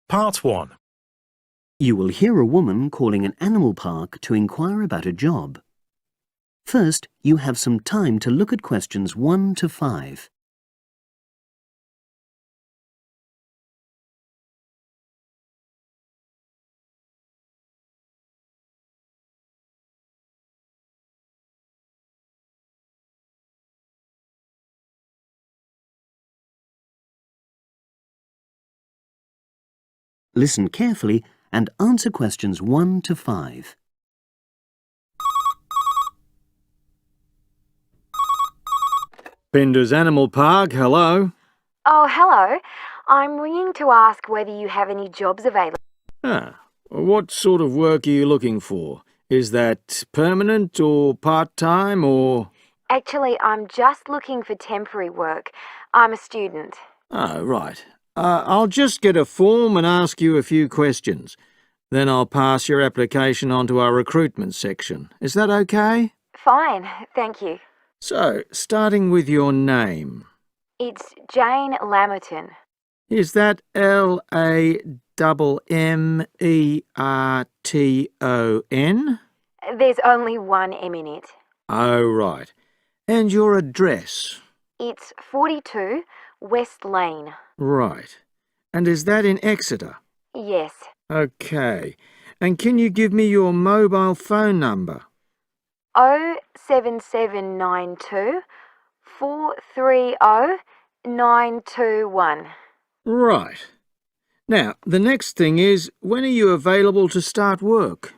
Part 1. You will hear a woman calling an animal park to inquire about a job. First, you have some time to look at questions 1 to 5. Listen carefully and answer questions 1 to 5. Bender's Animal Park, hello. Oh, hello. I'm ringing to ask whether you have any jobs available. What sort of work are you looking for? Is that permanent or part-time or... Actually, I'm just looking for temporary work. I'm a student. Oh, right. I'll just get a form and ask you a few questions. Then I'll pass your application on to our recruitment section. Is that okay? Fine, thank you. So, starting with your name. It's Jane Lammerton. Is that Lammerton? There's only one M in it. Oh, right. And your address? It's 42 West Lane. Right. And is that in Exeter? Yes. Okay. And can you give me your mobile phone number? 07792 430 921. Right. Now, the next thing is, when are you available to start work?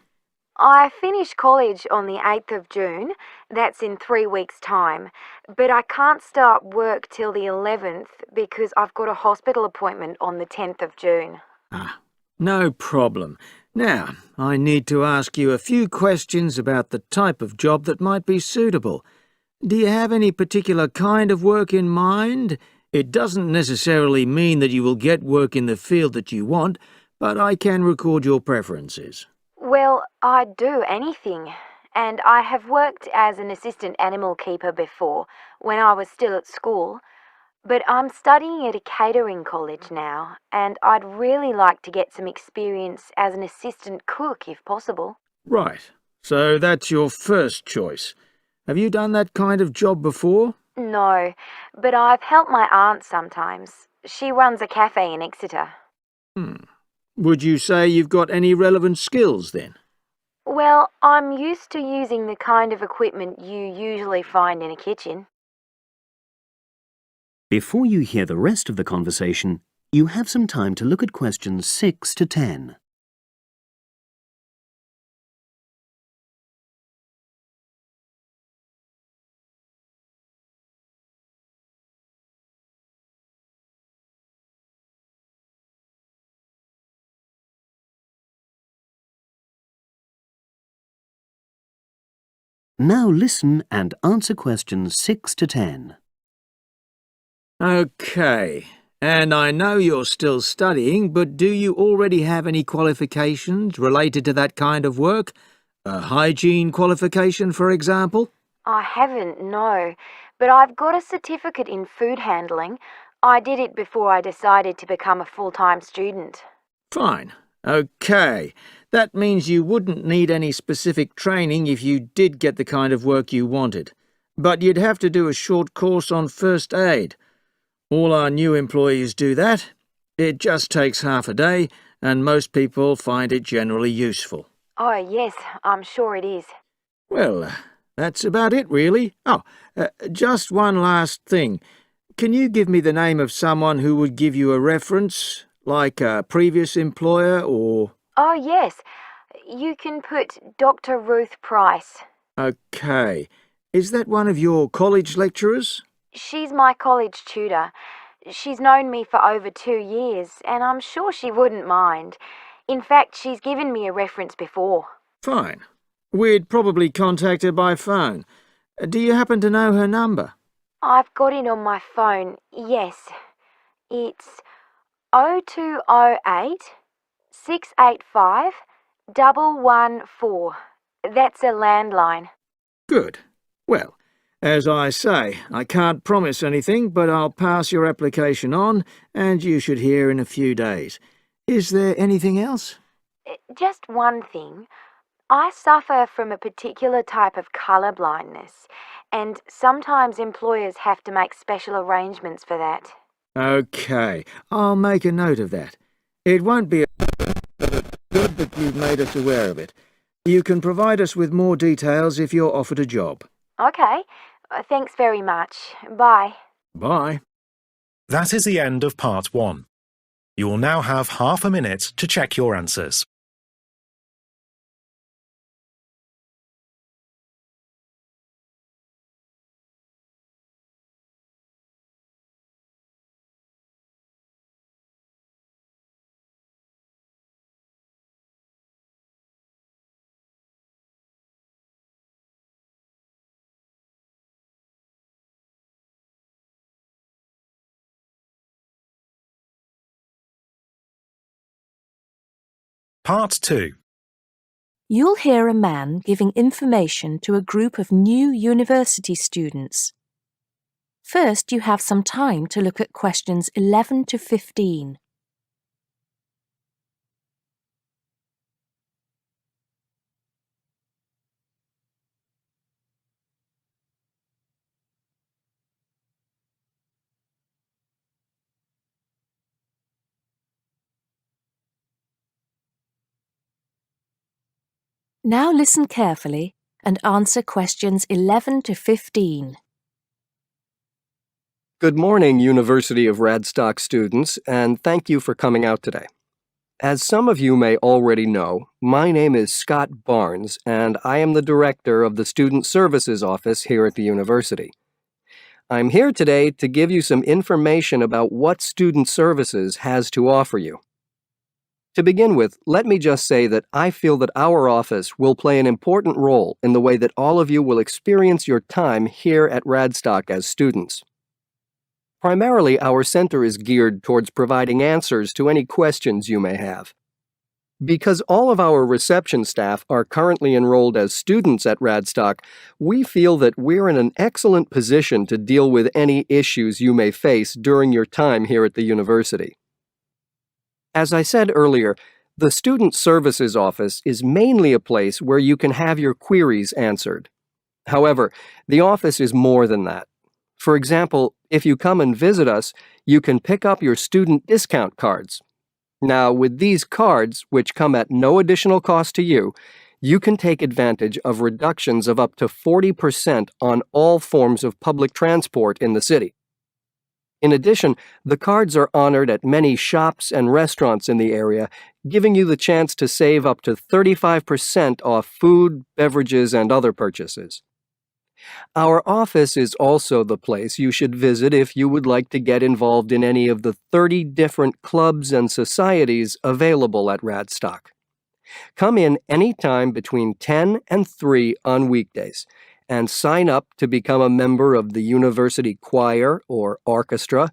I finish college on the 8th of June. That's in 3 weeks' time. But I can't start work till the 11th because I've got a hospital appointment on the 10th of June. No problem. Now, I need to ask you a few questions about the type of job that might be suitable. Do you have any particular kind of work in mind? It doesn't necessarily mean that you will get work in the field that you want, but I can record your preferences. Well, I'd do anything. And I have worked as an assistant animal keeper before, when I was still at school. But I'm studying at a catering college now, and I'd really like to get some experience as an assistant cook, if possible. Right. So that's your first choice. Have you done that kind of job before? No, but I've helped my aunt sometimes. She runs a cafe in Exeter. Would you say you've got any relevant skills then? Well, I'm used to using the kind of equipment you usually find in a kitchen. Before you hear the rest of the conversation, you have some time to look at questions 6 to 10. Now listen and answer questions 6 to 10. Okay. And I know you're still studying, but do you already have any qualifications related to that kind of work? A hygiene qualification, for example? I haven't, no, but I've got a certificate in food handling. I did it before I decided to become a full-time student. Fine. Okay. That means you wouldn't need any specific training if you did get the kind of work you wanted. But you'd have to do a short course on first aid. All our new employees do that. It just takes half a day, and most people find it generally useful. Oh, yes, I'm sure it is. Well, that's about it, really. Just one last thing. Can you give me the name of someone who would give you a reference, like a previous employer or... Oh, yes, you can put Dr. Ruth Price. Okay. Is that one of your college lecturers? She's my college tutor. She's known me for over 2 years, and I'm sure she wouldn't mind. In fact, she's given me a reference before. Fine. We'd probably contact her by phone. Do you happen to know her number? I've got it on my phone, yes. It's 0208 685 114. That's a landline. Good. Well, as I say, I can't promise anything, but I'll pass your application on, and you should hear in a few days. Is there anything else? Just one thing. I suffer from a particular type of colour blindness, and sometimes employers have to make special arrangements for that. Okay, I'll make a note of that. It won't be good that you've made us aware of it. You can provide us with more details if you're offered a job. Okay, thanks very much. Bye. Bye. That is the end of Part 1. You will now have half a minute to check your answers. Part 2. You'll hear a man giving information to a group of new university students. First, you have some time to look at questions 11 to 15. Now listen carefully and answer questions 11 to 15. Good morning, University of Radstock students, and thank you for coming out today. As some of you may already know, my name is Scott Barnes, and I am the director of the Student Services Office here at the university. I'm here today to give you some information about what Student Services has to offer you. To begin with, let me just say that I feel that our office will play an important role in the way that all of you will experience your time here at Radstock as students. Primarily, our center is geared towards providing answers to any questions you may have. Because all of our reception staff are currently enrolled as students at Radstock, we feel that we're in an excellent position to deal with any issues you may face during your time here at the university. As I said earlier, the Student Services Office is mainly a place where you can have your queries answered. However, the office is more than that. For example, if you come and visit us, you can pick up your student discount cards. Now, with these cards, which come at no additional cost to you, you can take advantage of reductions of up to 40% on all forms of public transport in the city. In addition, the cards are honored at many shops and restaurants in the area, giving you the chance to save up to 35% off food, beverages, and other purchases. Our office is also the place you should visit if you would like to get involved in any of the 30 different clubs and societies available at Radstock. Come in any time between 10 and 3 on weekdays and sign up to become a member of the university choir or orchestra,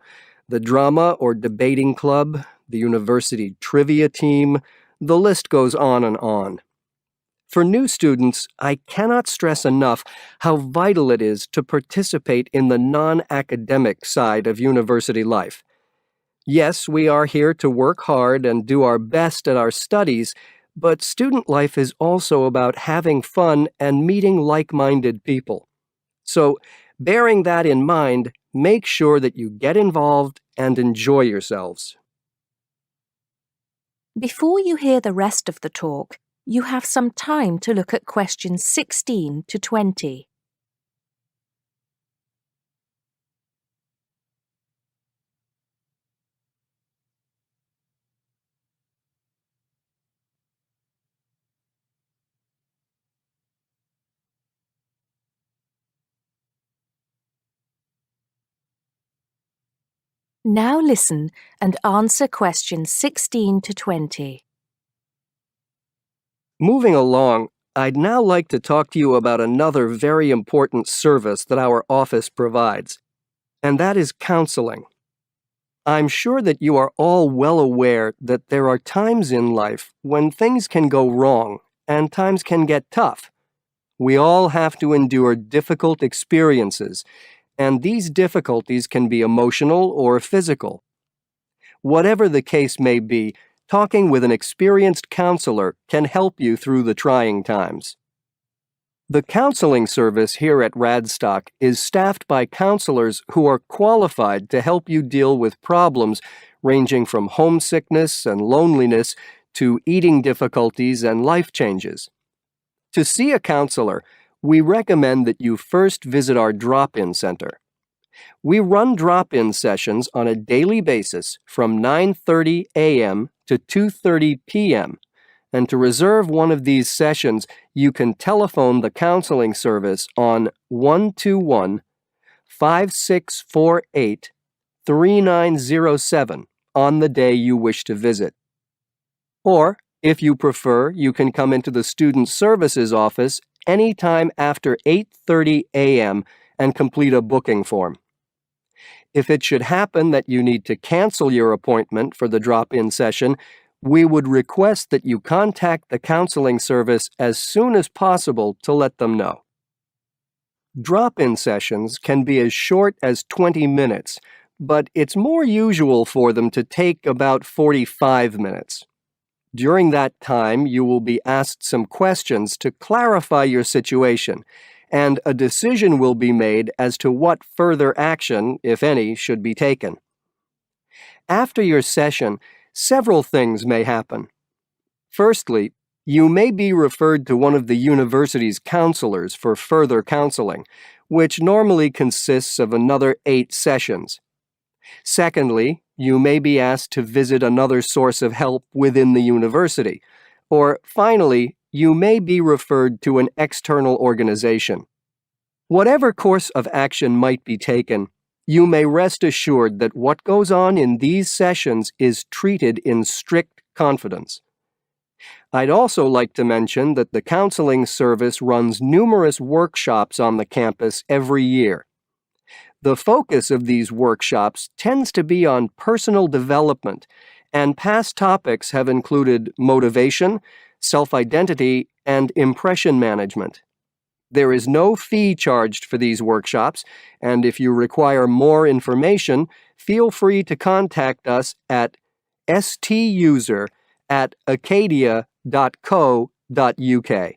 the drama or debating club, the university trivia team. The list goes on and on. For new students, I cannot stress enough how vital it is to participate in the non-academic side of university life. Yes, we are here to work hard and do our best at our studies, but student life is also about having fun and meeting like-minded people. So, bearing that in mind, make sure that you get involved and enjoy yourselves. Before you hear the rest of the talk, you have some time to look at questions 16 to 20. Now listen and answer questions 16 to 20. Moving along, I'd now like to talk to you about another very important service that our office provides, and that is counseling. I'm sure that you are all well aware that there are times in life when things can go wrong and times can get tough. We all have to endure difficult experiences, and these difficulties can be emotional or physical. Whatever the case may be, talking with an experienced counselor can help you through the trying times. The counseling service here at Radstock is staffed by counselors who are qualified to help you deal with problems ranging from homesickness and loneliness to eating difficulties and life changes. To see a counselor, we recommend that you first visit our drop-in center. We run drop-in sessions on a daily basis from 9:30 a.m. to 2:30 p.m. And to reserve one of these sessions, you can telephone the counseling service on 121-5648-3907 on the day you wish to visit. Or, if you prefer, you can come into the Student Services office anytime after 8:30 a.m. and complete a booking form. If it should happen that you need to cancel your appointment for the drop-in session, we would request that you contact the counseling service as soon as possible to let them know. Drop-in sessions can be as short as 20 minutes, but it's more usual for them to take about 45 minutes. During that time, you will be asked some questions to clarify your situation, and a decision will be made as to what further action, if any, should be taken. After your session, several things may happen. Firstly, you may be referred to one of the university's counselors for further counseling, which normally consists of another 8 sessions. Secondly, you may be asked to visit another source of help within the university. Or finally, you may be referred to an external organization. Whatever course of action might be taken, you may rest assured that what goes on in these sessions is treated in strict confidence. I'd also like to mention that the counseling service runs numerous workshops on the campus every year. The focus of these workshops tends to be on personal development, and past topics have included motivation, self-identity, and impression management. There is no fee charged for these workshops, and if you require more information, feel free to contact us at stuser@acadia.co.uk.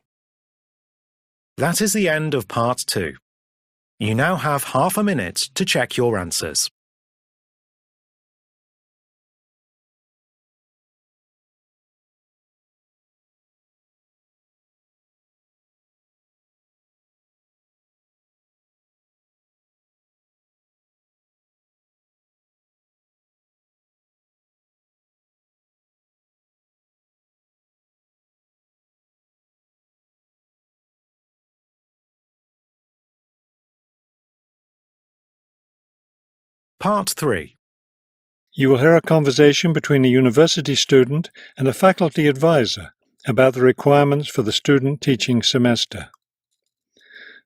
That is the end of Part 2. You now have half a minute to check your answers. Part 3. You will hear a conversation between a university student and a faculty advisor about the requirements for the student teaching semester.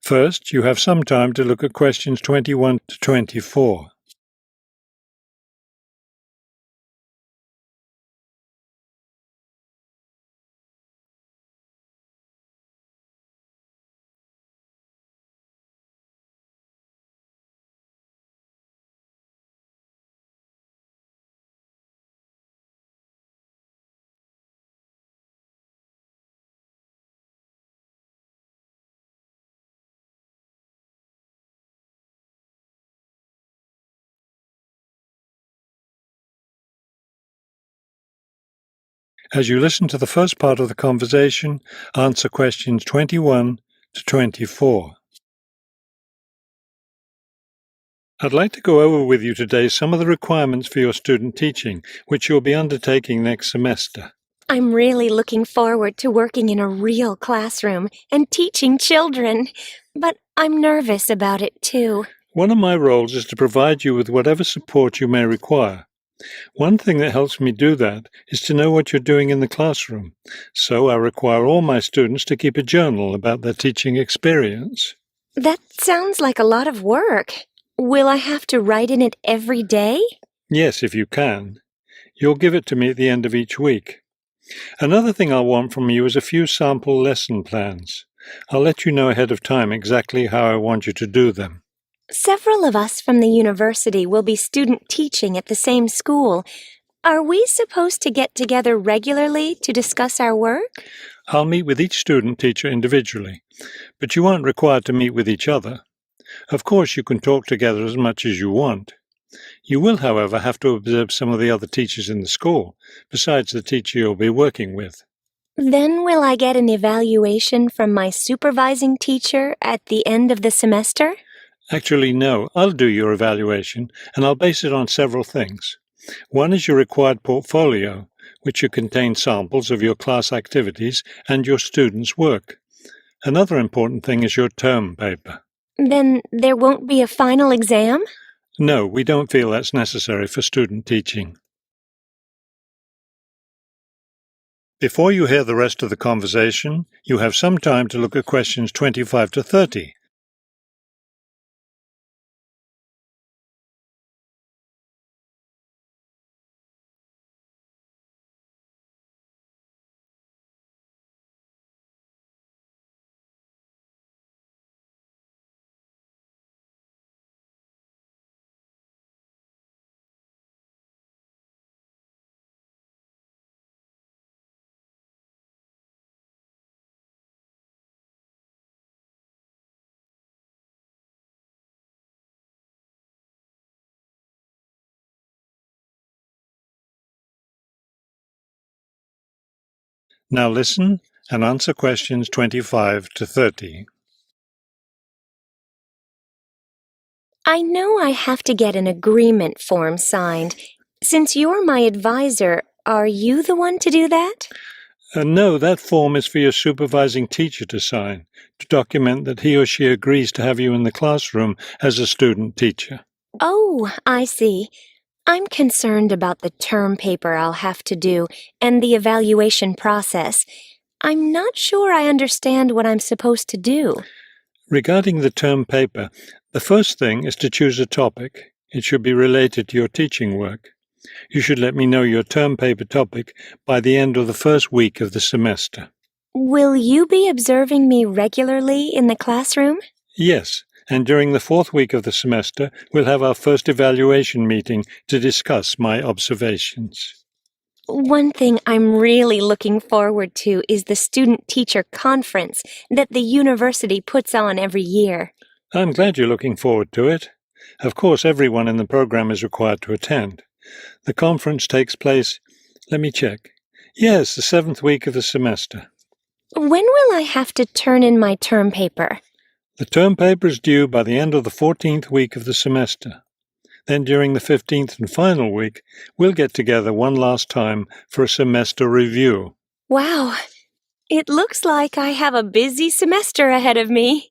First, you have some time to look at questions 21 to 24. As you listen to the first part of the conversation, answer questions 21 to 24. I'd like to go over with you today some of the requirements for your student teaching, which you'll be undertaking next semester. I'm really looking forward to working in a real classroom and teaching children, but I'm nervous about it too. One of my roles is to provide you with whatever support you may require. One thing that helps me do that is to know what you're doing in the classroom, so I require all my students to keep a journal about their teaching experience. That sounds like a lot of work. Will I have to write in it every day? Yes, if you can. You'll give it to me at the end of each week. Another thing I'll want from you is a few sample lesson plans. I'll let you know ahead of time exactly how I want you to do them. Several of us from the university will be student teaching at the same school. Are we supposed to get together regularly to discuss our work? I'll meet with each student teacher individually, but you aren't required to meet with each other. Of course, you can talk together as much as you want. You will, however, have to observe some of the other teachers in the school, besides the teacher you'll be working with. Then will I get an evaluation from my supervising teacher at the end of the semester? Actually, no. I'll do your evaluation, and I'll base it on several things. One is your required portfolio, which should contain samples of your class activities and your students' work. Another important thing is your term paper. Then there won't be a final exam? No, we don't feel that's necessary for student teaching. Before you hear the rest of the conversation, you have some time to look at questions 25 to 30. Now listen and answer questions 25 to 30. I know I have to get an agreement form signed. Since you're my advisor, are you the one to do that? No, that form is for your supervising teacher to sign, to document that he or she agrees to have you in the classroom as a student teacher. Oh, I see. I'm concerned about the term paper I'll have to do and the evaluation process. I'm not sure I understand what I'm supposed to do. Regarding the term paper, the first thing is to choose a topic. It should be related to your teaching work. You should let me know your term paper topic by the end of the first week of the semester. Will you be observing me regularly in the classroom? Yes, and during the fourth week of the semester, we'll have our first evaluation meeting to discuss my observations. One thing I'm really looking forward to is the student-teacher conference that the university puts on every year. I'm glad you're looking forward to it. Of course, everyone in the program is required to attend. The conference takes place, let me check. Yes, the seventh week of the semester. When will I have to turn in my term paper? The term paper is due by the end of the 14th week of the semester. Then during the 15th and final week, we'll get together one last time for a semester review. Wow, it looks like I have a busy semester ahead of me.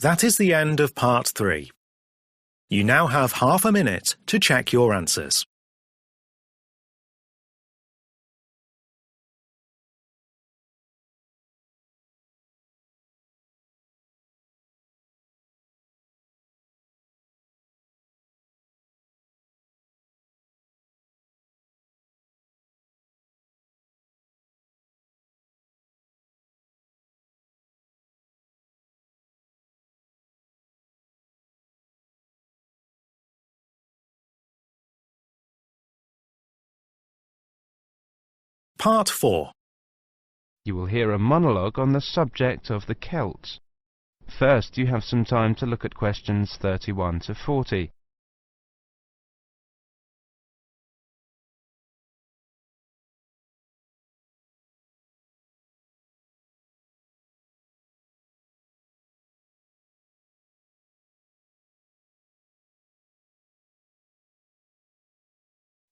That is the end of part 3. You now have half a minute to check your answers. Part 4. You will hear a monologue on the subject of the Celts. First, you have some time to look at questions 31 to 40.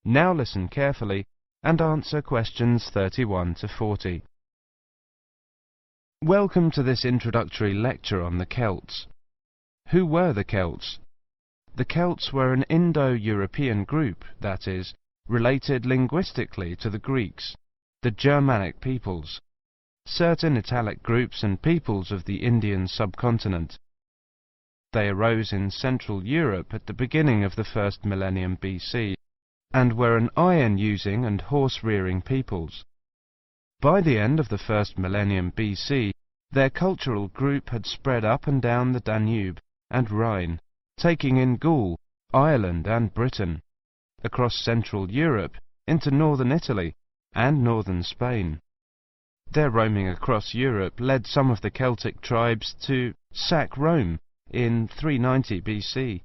Now listen carefully and answer questions 31 to 40. Welcome to this introductory lecture on the Celts. Who were the Celts? The Celts were an Indo-European group, that is, related linguistically to the Greeks, the Germanic peoples, certain Italic groups and peoples of the Indian subcontinent. They arose in Central Europe at the beginning of the first millennium BC, and were an iron-using and horse-rearing peoples. By the end of the first millennium BC, their cultural group had spread up and down the Danube and Rhine, taking in Gaul, Ireland and Britain. Across Central Europe, into northern Italy and northern Spain. Their roaming across Europe led some of the Celtic tribes to sack Rome in 390 BC,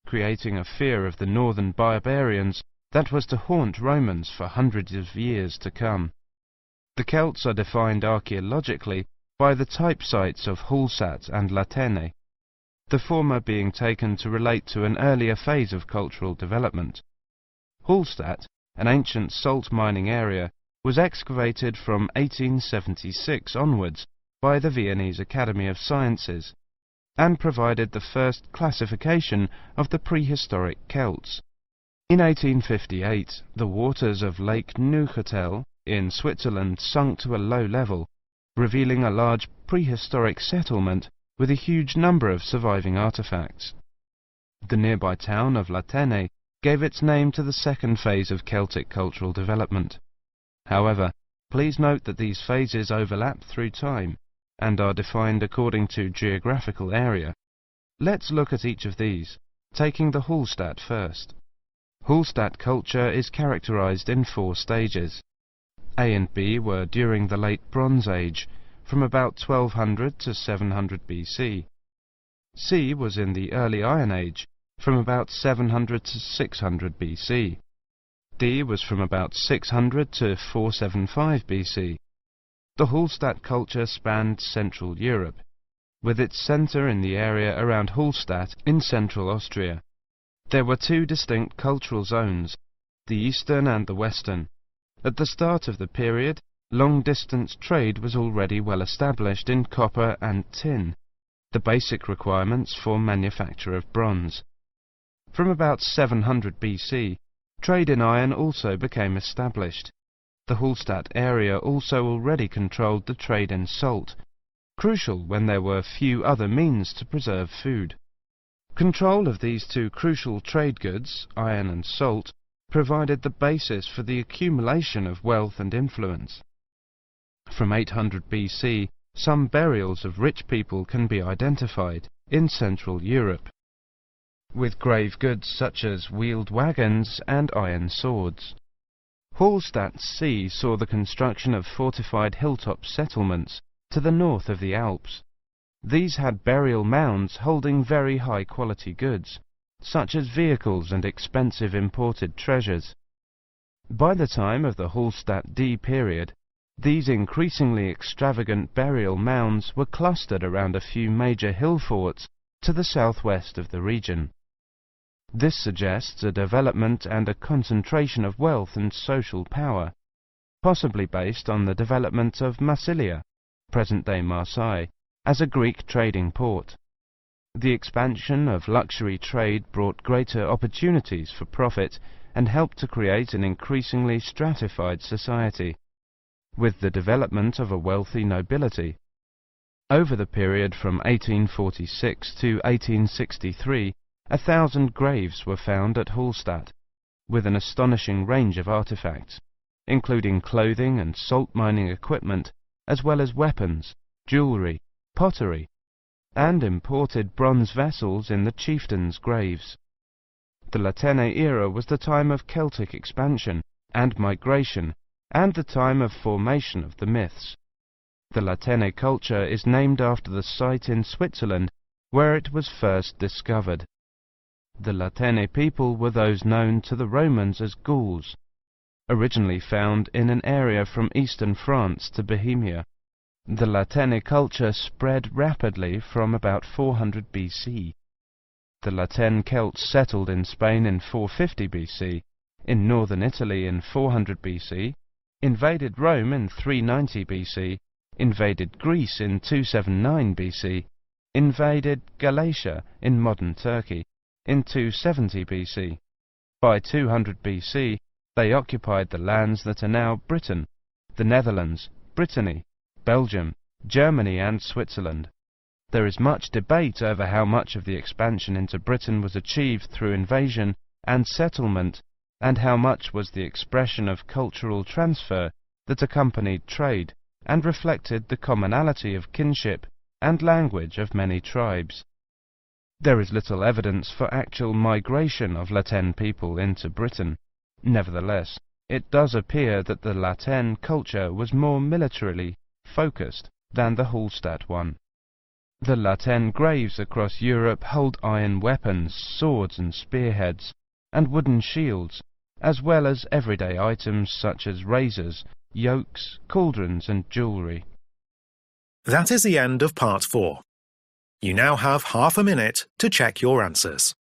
creating a fear of the northern barbarians that was to haunt Romans for hundreds of years to come. The Celts are defined archaeologically by the type sites of Hallstatt and Latene, the former being taken to relate to an earlier phase of cultural development. Hallstatt, an ancient salt mining area, was excavated from 1876 onwards by the Viennese Academy of Sciences, and provided the first classification of the prehistoric Celts. In 1858, the waters of Lake Neuchâtel in Switzerland sunk to a low level, revealing a large prehistoric settlement with a huge number of surviving artifacts. The nearby town of Latene gave its name to the second phase of Celtic cultural development. However, please note that these phases overlap through time and are defined according to geographical area. Let's look at each of these, taking the Hallstatt first. Hallstatt culture is characterized in 4 stages. A and B were during the Late Bronze Age, from about 1200 to 700 BC. C was in the Early Iron Age, from about 700 to 600 BC. D was from about 600 to 475 BC. The Hallstatt culture spanned Central Europe, with its centre in the area around Hallstatt in central Austria. There were 2 distinct cultural zones, the eastern and the western. At the start of the period, long-distance trade was already well established in copper and tin, the basic requirements for manufacture of bronze. From about 700 BC, trade in iron also became established. The Hallstatt area also already controlled the trade in salt, crucial when there were few other means to preserve food. Control of these 2 crucial trade goods, iron and salt, provided the basis for the accumulation of wealth and influence. From 800 BC, some burials of rich people can be identified in Central Europe, with grave goods such as wheeled wagons and iron swords. Hallstatt C saw the construction of fortified hilltop settlements to the north of the Alps. These had burial mounds holding very high-quality goods, such as vehicles and expensive imported treasures. By the time of the Hallstatt D period, these increasingly extravagant burial mounds were clustered around a few major hill forts to the southwest of the region. This suggests a development and a concentration of wealth and social power, possibly based on the development of Massilia, present-day Marseille, as a Greek trading port. The expansion of luxury trade brought greater opportunities for profit and helped to create an increasingly stratified society, with the development of a wealthy nobility. Over the period from 1846 to 1863, 1,000 graves were found at Hallstatt, with an astonishing range of artifacts, including clothing and salt mining equipment, as well as weapons, jewellery, pottery, and imported bronze vessels in the chieftains' graves. The Latene era was the time of Celtic expansion and migration, and the time of formation of the myths. The Latene culture is named after the site in Switzerland where it was first discovered. The Latene people were those known to the Romans as Gauls, originally found in an area from eastern France to Bohemia. The Latene culture spread rapidly from about 400 BC. The Latene Celts settled in Spain in 450 BC, in northern Italy in 400 BC, invaded Rome in 390 BC, invaded Greece in 279 BC, invaded Galatia in modern Turkey in 270 BC. By 200 BC, they occupied the lands that are now Britain, the Netherlands, Brittany, Belgium, Germany and Switzerland. There is much debate over how much of the expansion into Britain was achieved through invasion and settlement, and how much was the expression of cultural transfer that accompanied trade and reflected the commonality of kinship and language of many tribes. There is little evidence for actual migration of Latene people into Britain. Nevertheless, it does appear that the Latin culture was more militarily focused than the Hallstatt one. The Latin graves across Europe hold iron weapons, swords and spearheads, and wooden shields, as well as everyday items such as razors, yokes, cauldrons and jewellery. That is the end of Part 4. You now have half a minute to check your answers.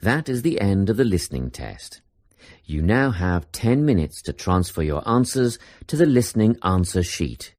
That is the end of the listening test. You now have 10 minutes to transfer your answers to the listening answer sheet.